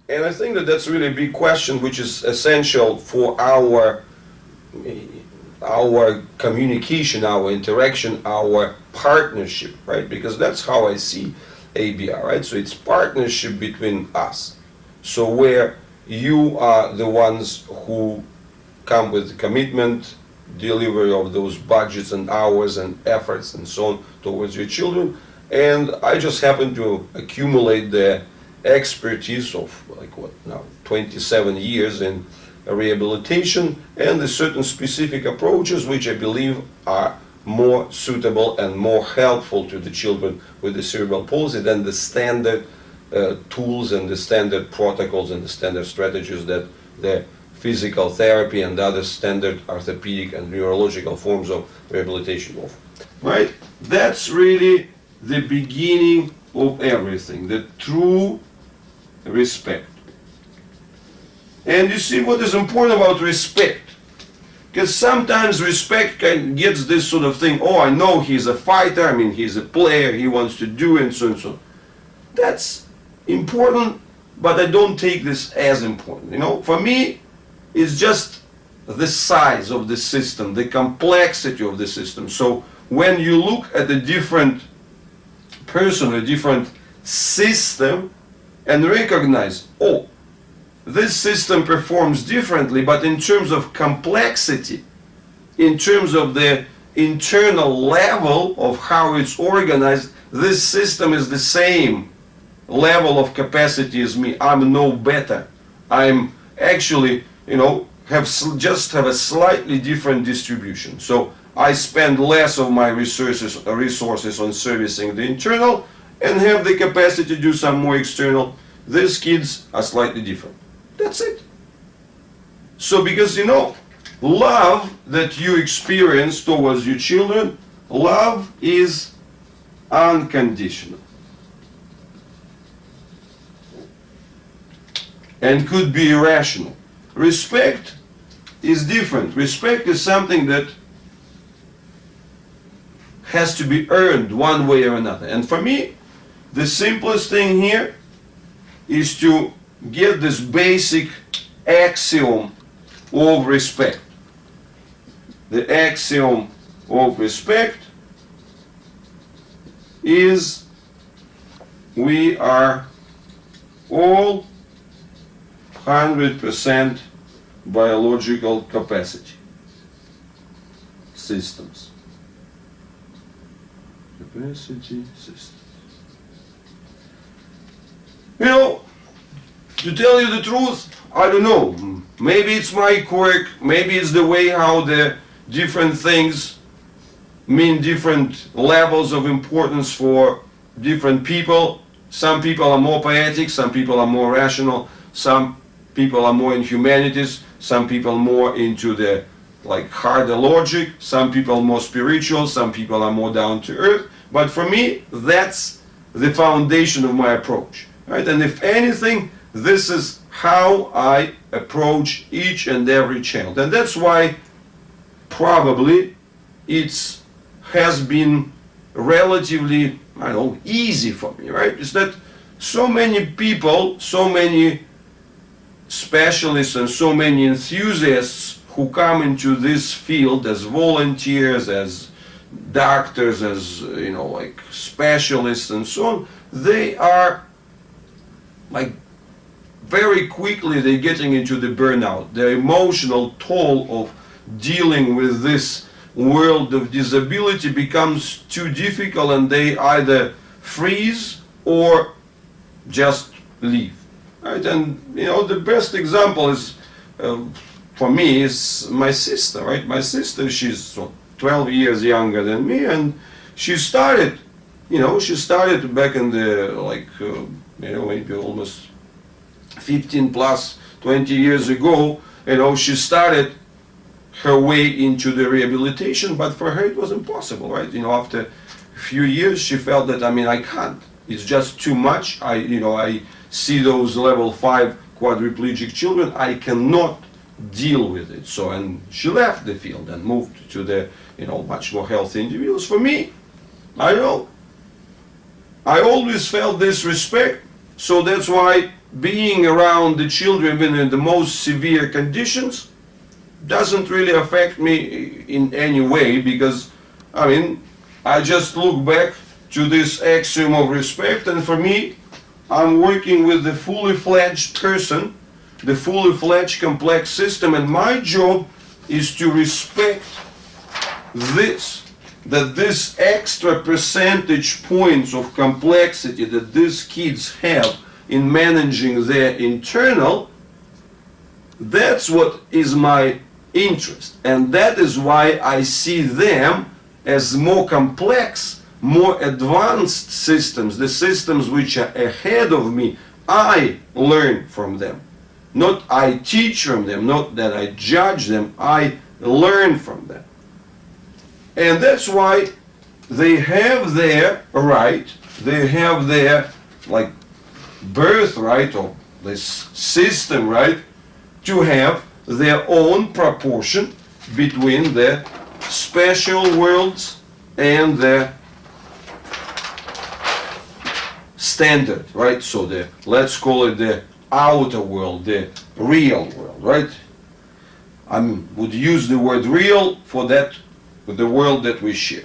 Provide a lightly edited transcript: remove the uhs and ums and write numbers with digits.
And I think that that's really a big question, which is essential for our communication, our interaction, our partnership, right? Because that's how I see ABR, right? So it's partnership between us. So where you are the ones who come with the commitment, delivery of those budgets and hours and efforts and so on towards your children, and I just happen to accumulate the expertise of like what now 27 years in rehabilitation and the certain specific approaches which I believe are more suitable and more helpful to the children with the cerebral palsy than the standard tools and the standard protocols and the standard strategies that the physical therapy and other standard orthopedic and neurological forms of rehabilitation offer. Right? That's really the beginning of everything, the true respect. And you see what is important about respect, because sometimes respect gets this sort of thing, oh, I know he's a fighter, I mean he's a player, he wants to do and so and so. That's important, but I don't take this as important. You know, for me, it's just the size of the system, the complexity of the system. So when you look at a different person, a different system, and recognize, oh, this system performs differently, but in terms of complexity, in terms of the internal level of how it's organized, this system is the same level of capacity as me. I'm no better. I'm actually, you know, just have a slightly different distribution. So I spend less of my resources on servicing the internal and have the capacity to do some more external. These kids are slightly different. That's it. So because, you know, love that you experience towards your children, love is unconditional. And could be irrational. Respect is different. Respect is something that has to be earned one way or another. And for me, the simplest thing here is to get this basic axiom of respect. The axiom of respect is we are all 100% biological capacity systems. Capacity systems. You know, to tell you the truth, I don't know. Maybe it's my quirk, maybe it's the way how the different things mean different levels of importance for different people. Some people are more poetic, some people are more rational, some people are more in humanities, some people more into the like harder logic, some people more spiritual, some people are more down to earth. But for me, that's the foundation of my approach. Right? And if anything, this is how I approach each and every child. And that's why probably it has been relatively, I don't know, easy for me, right? It's that so many people, so many specialists and so many enthusiasts who come into this field as volunteers, as doctors, as, you know, like specialists and so on, they are like very quickly they're getting into the burnout. The emotional toll of dealing with this world of disability becomes too difficult and they either freeze or just leave. Right? And you know, the best example is for me is my sister, right? My sister, she's 12 years younger than me, and she started, you know, she started back in the like you know, maybe almost 15 plus 20 years ago. You know, she started her way into the rehabilitation, but for her it was impossible, right? You know, after a few years she felt that, I mean, I can't, it's just too much. I see those level 5 quadriplegic children, I cannot deal with it. So, and she left the field and moved to the, you know, much more healthy individuals. For me, I don't know, I always felt this respect, so that's why being around the children even in the most severe conditions doesn't really affect me in any way, because I mean, I just look back to this axiom of respect, and for me, I'm working with the fully fledged person, the fully fledged complex system, and my job is to respect this, that this extra percentage points of complexity that these kids have in managing their internal, that's what is my interest. And that is why I see them as more complex, more advanced systems, the systems which are ahead of me. I learn from them. Not I teach from them, not that I judge them, I learn from them. And that's why they have their right, they have their like birthright, or this system right, to have their own proportion between the special worlds and the standard, right? So the, let's call it the outer world, the real world, right? I would use the word real for that, for the world that we share.